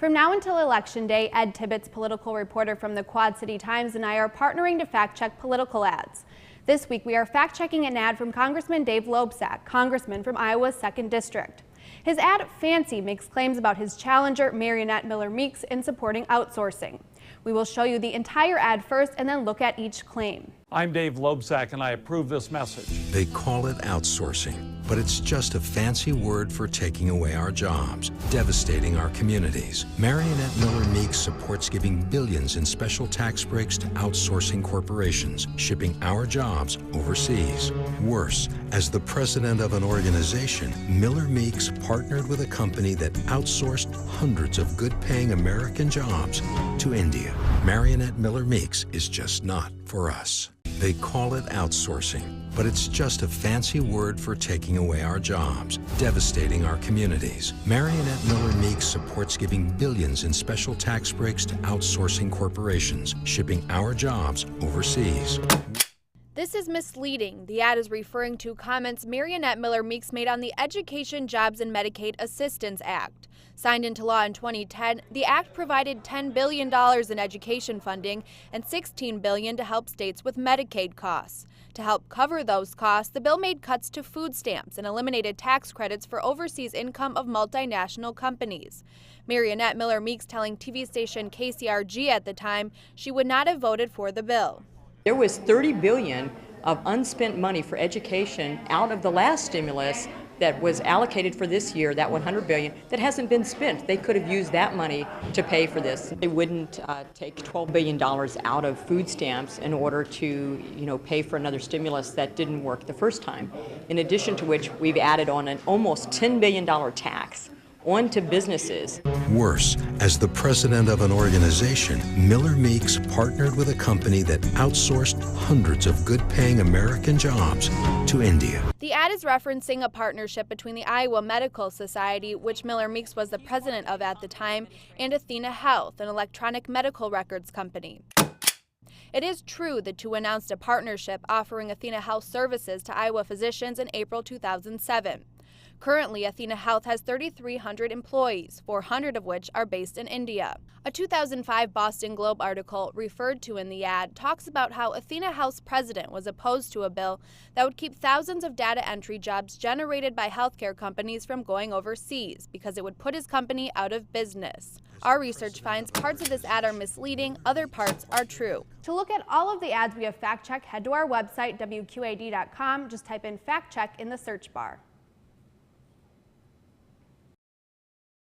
From now until Election Day, Ed Tibbetts, political reporter from the Quad City Times, and I are partnering to fact-check political ads. This week, we are fact-checking an ad from Congressman Dave Loebsack, congressman from Iowa's 2nd District. His ad, Fancy, makes claims about his challenger, Mariannette Miller-Meeks, in supporting outsourcing. We will show you the entire ad first and then look at each claim. I'm Dave Loebsack, and I approve this message. They call it outsourcing, but it's just a fancy word for taking away our jobs, devastating our communities. Mariannette Miller-Meeks supports giving billions in special tax breaks to outsourcing corporations, shipping our jobs overseas. Worse, as the president of an organization, Miller-Meeks partnered with a company that outsourced hundreds of good-paying American jobs to India. Mariannette Miller-Meeks is just not for us. They call it outsourcing, but it's just a fancy word for taking away our jobs, devastating our communities. Mariannette Miller-Meeks supports giving billions in special tax breaks to outsourcing corporations, shipping our jobs overseas. This is misleading. The ad is referring to comments Mariannette Miller-Meeks made on the Education, Jobs, and Medicaid Assistance Act. Signed into law in 2010, the act provided $10 billion in education funding and $16 billion to help states with Medicaid costs. To help cover those costs, the bill made cuts to food stamps and eliminated tax credits for overseas income of multinational companies. Mariannette Miller-Meeks telling TV station KCRG at the time she would not have voted for the bill. There was $30 billion of unspent money for education out of the last stimulus that was allocated for this year, that $100 billion, that hasn't been spent. They could have used that money to pay for this. They wouldn't take $12 billion out of food stamps in order to, pay for another stimulus that didn't work the first time. In addition to which, we've added on an almost $10 billion tax onto businesses. Worse, as the president of an organization, Miller-Meeks partnered with a company that outsourced hundreds of good-paying American jobs to India. The ad is referencing a partnership between the Iowa Medical Society, which Miller-Meeks was the president of at the time, and Athena Health, an electronic medical records company. It is true the two announced a partnership offering Athena Health services to Iowa physicians in April 2007. Currently, Athena Health has 3,300 employees, 400 of which are based in India. A 2005 Boston Globe article referred to in the ad talks about how Athena Health's president was opposed to a bill that would keep thousands of data entry jobs generated by healthcare companies from going overseas because it would put his company out of business. Our research finds parts of this ad are misleading, other parts are true. To look at all of the ads we have fact-checked, head to our website, WQAD.com. Just type in fact check in the search bar.